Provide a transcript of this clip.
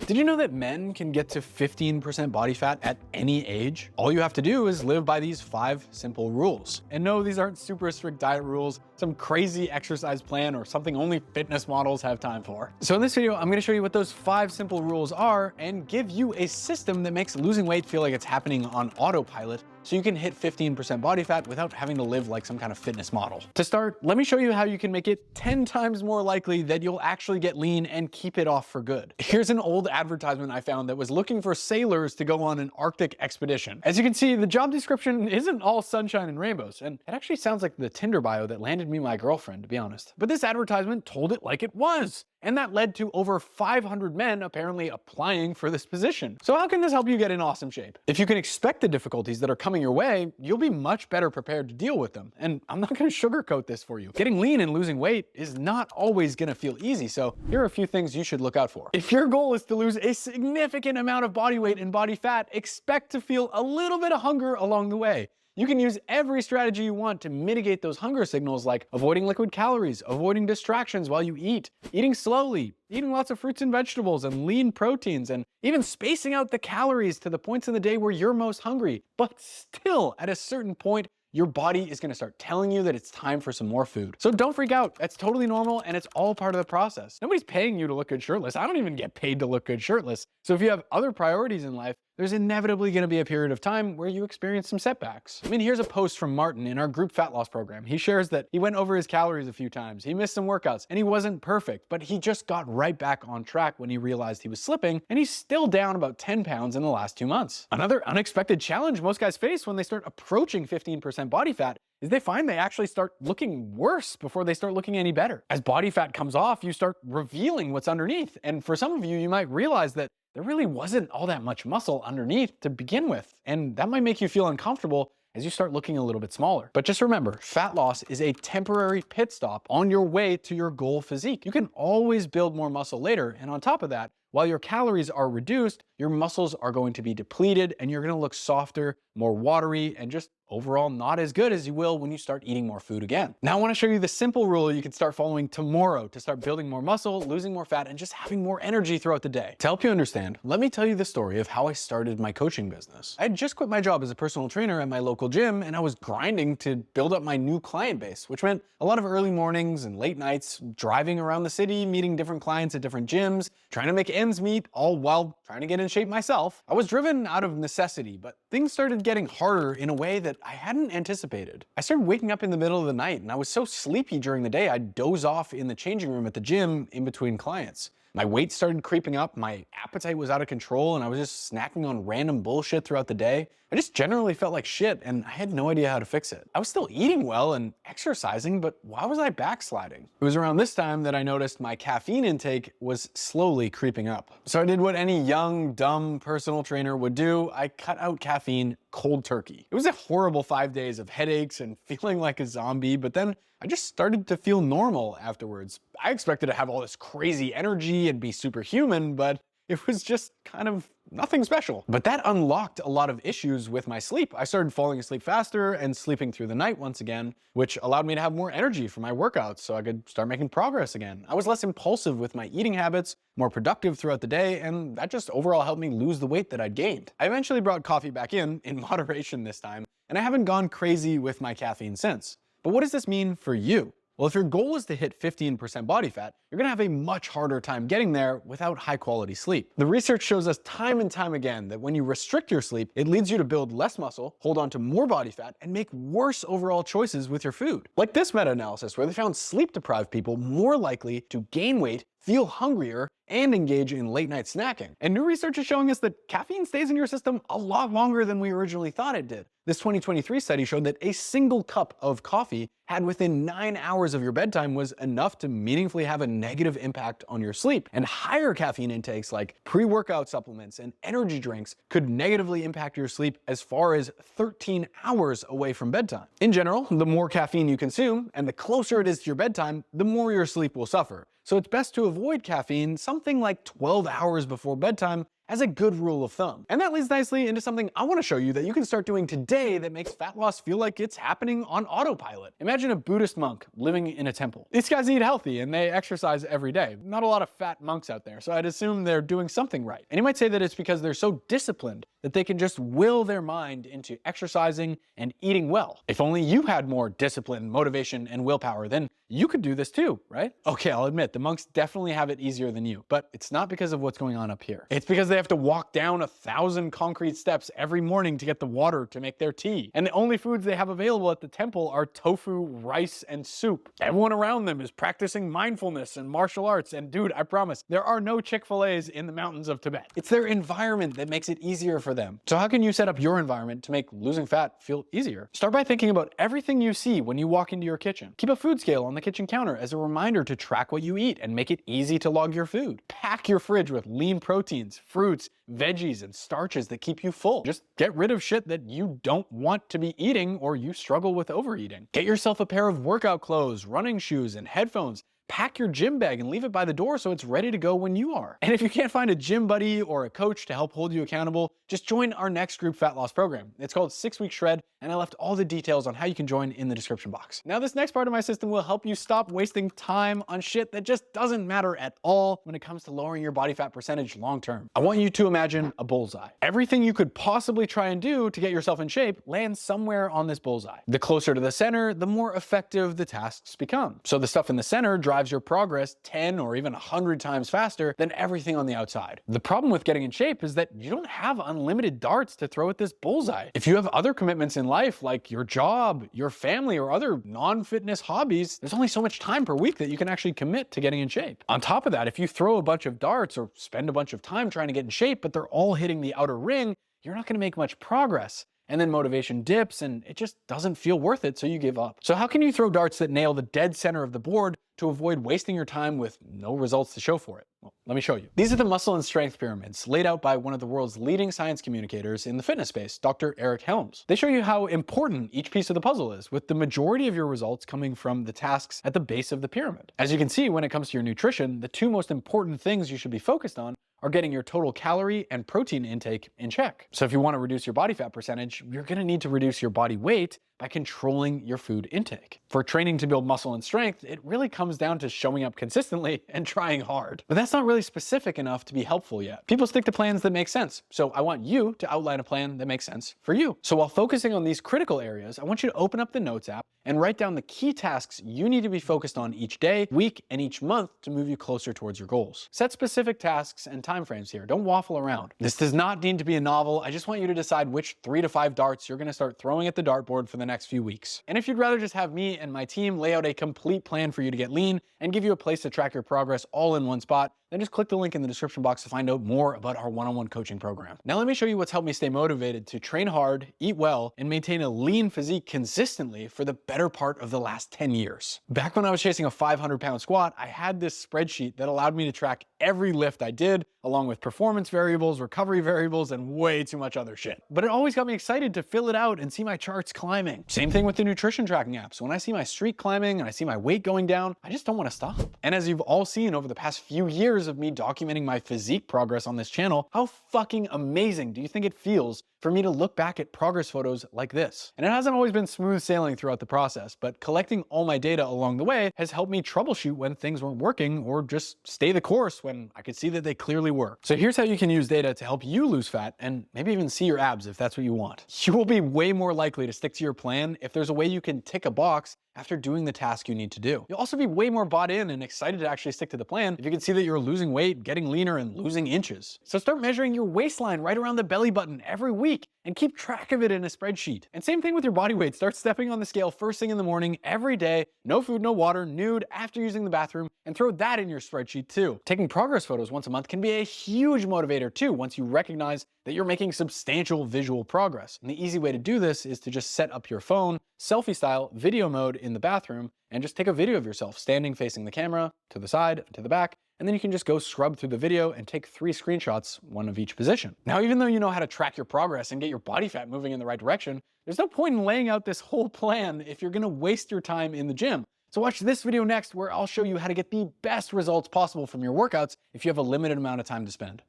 Did you know that men can get to 15% body fat at any age? All you have to do is live by these 5 simple rules. And no, these aren't super strict diet rules, some crazy exercise plan, or something only fitness models have time for. So in this video, I'm gonna show you what those 5 simple rules are and give you a system that makes losing weight feel like it's happening on autopilot, so you can hit 15% body fat without having to live like some kind of fitness model. To start, let me show you how you can make it 10 times more likely that you'll actually get lean and keep it off for good. Here's an old advertisement I found that was looking for sailors to go on an Arctic expedition. As you can see, the job description isn't all sunshine and rainbows, and it actually sounds like the Tinder bio that landed me my girlfriend, to be honest. But this advertisement told it like it was. And that led to over 500 men apparently applying for this position. So how can this help you get in awesome shape? If you can expect the difficulties that are coming your way, you'll be much better prepared to deal with them. And I'm not gonna sugarcoat this for you. Getting lean and losing weight is not always gonna feel easy, so here are a few things you should look out for. If your goal is to lose a significant amount of body weight and body fat, expect to feel a little bit of hunger along the way. You can use every strategy you want to mitigate those hunger signals, like avoiding liquid calories, avoiding distractions while you eat, eating slowly, eating lots of fruits and vegetables and lean proteins, and even spacing out the calories to the points in the day where you're most hungry. But still, at a certain point, your body is gonna start telling you that it's time for some more food. So don't freak out. That's totally normal, and it's all part of the process. Nobody's paying you to look good shirtless. I don't even get paid to look good shirtless. So if you have other priorities in life, there's inevitably gonna be a period of time where you experience some setbacks. I mean, here's a post from Martin in our group fat loss program. He shares that he went over his calories a few times, he missed some workouts, and he wasn't perfect, but he just got right back on track when he realized he was slipping, and he's still down about 10 pounds in the last 2 months. Another unexpected challenge most guys face when they start approaching 15% body fat is they find they actually start looking worse before they start looking any better. As body fat comes off, you start revealing what's underneath. And for some of you, you might realize that there really wasn't all that much muscle underneath to begin with. And that might make you feel uncomfortable as you start looking a little bit smaller. But just remember, fat loss is a temporary pit stop on your way to your goal physique. You can always build more muscle later. And on top of that, while your calories are reduced, your muscles are going to be depleted and you're gonna look softer, more watery, and just overall not as good as you will when you start eating more food again. Now I wanna show you the simple rule you can start following tomorrow to start building more muscle, losing more fat, and just having more energy throughout the day. To help you understand, let me tell you the story of how I started my coaching business. I had just quit my job as a personal trainer at my local gym, and I was grinding to build up my new client base, which meant a lot of early mornings and late nights, driving around the city, meeting different clients at different gyms, trying to make ends meet, all while trying to get in shape myself. I was driven out of necessity, but things started getting harder in a way that I hadn't anticipated. I started waking up in the middle of the night, and I was so sleepy during the day, I'd doze off in the changing room at the gym in between clients. My weight started creeping up, my appetite was out of control, and I was just snacking on random bullshit throughout the day. I just generally felt like shit, and I had no idea how to fix it. I was still eating well and exercising, but why was I backsliding? It was around this time that I noticed my caffeine intake was slowly creeping up. So I did what any young, dumb personal trainer would do. I cut out caffeine cold turkey. It was a horrible 5 days of headaches and feeling like a zombie, but then I just started to feel normal afterwards. I expected to have all this crazy energy and be superhuman, but it was just kind of nothing special. But that unlocked a lot of issues with my sleep. I started falling asleep faster and sleeping through the night once again, which allowed me to have more energy for my workouts so I could start making progress again. I was less impulsive with my eating habits, more productive throughout the day, and that just overall helped me lose the weight that I'd gained. I eventually brought coffee back in moderation this time, and I haven't gone crazy with my caffeine since. But what does this mean for you? Well, if your goal is to hit 15% body fat, you're gonna have a much harder time getting there without high quality sleep. The research shows us time and time again that when you restrict your sleep, it leads you to build less muscle, hold on to more body fat, and make worse overall choices with your food. Like this meta-analysis where they found sleep-deprived people more likely to gain weight, feel hungrier, and engage in late night snacking. And new research is showing us that caffeine stays in your system a lot longer than we originally thought it did. This 2023 study showed that a single cup of coffee had within 9 hours of your bedtime was enough to meaningfully have a negative impact on your sleep. And higher caffeine intakes like pre-workout supplements and energy drinks could negatively impact your sleep as far as 13 hours away from bedtime. In general, the more caffeine you consume and the closer it is to your bedtime, the more your sleep will suffer. So it's best to avoid caffeine something like 12 hours before bedtime as a good rule of thumb. And that leads nicely into something I want to show you that you can start doing today that makes fat loss feel like it's happening on autopilot. Imagine a Buddhist monk living in a temple. These guys eat healthy and they exercise every day. Not a lot of fat monks out there, so I'd assume they're doing something right. And you might say that it's because they're so disciplined that they can just will their mind into exercising and eating well. If only you had more discipline, motivation, and willpower, then you could do this too, right? Okay, I'll admit, the monks definitely have it easier than you, but it's not because of what's going on up here. It's because they have to walk down 1,000 concrete steps every morning to get the water to make their tea. And the only foods they have available at the temple are tofu, rice, and soup. Everyone around them is practicing mindfulness and martial arts, and dude, I promise, there are no Chick-fil-A's in the mountains of Tibet. It's their environment that makes it easier for them. So how can you set up your environment to make losing fat feel easier? Start by thinking about everything you see when you walk into your kitchen. Keep a food scale on the kitchen counter as a reminder to track what you eat and make it easy to log your food. Pack your fridge with lean proteins, fruits, veggies, and starches that keep you full. Just get rid of shit that you don't want to be eating or you struggle with overeating. Get yourself a pair of workout clothes, running shoes, and headphones. Pack your gym bag and leave it by the door so it's ready to go when you are. And if you can't find a gym buddy or a coach to help hold you accountable, just join our next group fat loss program. It's called 6 Week Shred, and I left all the details on how you can join in the description box. Now, this next part of my system will help you stop wasting time on shit that just doesn't matter at all when it comes to lowering your body fat percentage long term. I want you to imagine a bullseye. Everything you could possibly try and do to get yourself in shape lands somewhere on this bullseye. The closer to the center, the more effective the tasks become. So the stuff in the center drives your progress 10 or even 100 times faster than everything on the outside. The problem with getting in shape is that you don't have unlimited darts to throw at this bullseye. If you have other commitments in life, like your job, your family, or other non-fitness hobbies, there's only so much time per week that you can actually commit to getting in shape. On top of that, if you throw a bunch of darts or spend a bunch of time trying to get in shape, but they're all hitting the outer ring, you're not going to make much progress. And then motivation dips and it just doesn't feel worth it, so you give up. So how can you throw darts that nail the dead center of the board to avoid wasting your time with no results to show for it? Well, let me show you. These are the muscle and strength pyramids laid out by one of the world's leading science communicators in the fitness space, Dr. Eric Helms. They show you how important each piece of the puzzle is, with the majority of your results coming from the tasks at the base of the pyramid. As you can see, when it comes to your nutrition, the two most important things you should be focused on are getting your total calorie and protein intake in check. So if you want to reduce your body fat percentage, you're going to need to reduce your body weight by controlling your food intake. For training to build muscle and strength, it really comes down to showing up consistently and trying hard. But that's not really specific enough to be helpful yet. People stick to plans that make sense. So I want you to outline a plan that makes sense for you. So while focusing on these critical areas, I want you to open up the Notes app and write down the key tasks you need to be focused on each day, week, and each month to move you closer towards your goals. Set specific tasks and timeframes here. Don't waffle around. This does not need to be a novel. I just want you to decide which 3 to 5 darts you're going to start throwing at the dartboard for the next few weeks. And if you'd rather just have me and my team lay out a complete plan for you to get lean and give you a place to track your progress all in one spot, then just click the link in the description box to find out more about our one-on-one coaching program. Now let me show you what's helped me stay motivated to train hard, eat well, and maintain a lean physique consistently for the better part of the last 10 years. Back when I was chasing a 500-pound squat, I had this spreadsheet that allowed me to track every lift I did, along with performance variables, recovery variables, and way too much other shit. But it always got me excited to fill it out and see my charts climbing. Same thing with the nutrition tracking apps. When I see my streak climbing and I see my weight going down, I just don't want to stop. And as you've all seen over the past few years of me documenting my physique progress on this channel, how fucking amazing do you think it feels for me to look back at progress photos like this? And it hasn't always been smooth sailing throughout the process, but collecting all my data along the way has helped me troubleshoot when things weren't working or just stay the course when I could see that they clearly were. So here's how you can use data to help you lose fat and maybe even see your abs if that's what you want. You will be way more likely to stick to your plan if there's a way you can tick a box after doing the task you need to do. You'll also be way more bought in and excited to actually stick to the plan if you can see that you're losing weight, getting leaner, and losing inches. So start measuring your waistline right around the belly button every week and keep track of it in a spreadsheet. And same thing with your body weight. Start stepping on the scale first thing in the morning every day, no food, no water, nude, after using the bathroom, and throw that in your spreadsheet too. Taking progress photos once a month can be a huge motivator too once you recognize that you're making substantial visual progress. And the easy way to do this is to just set up your phone, selfie style, video mode in the bathroom, and just take a video of yourself standing facing the camera, to the side, to the back, and then you can just go scrub through the video and take 3 screenshots, one of each position. Now, even though you know how to track your progress and get your body fat moving in the right direction, there's no point in laying out this whole plan if you're gonna waste your time in the gym. So watch this video next where I'll show you how to get the best results possible from your workouts if you have a limited amount of time to spend.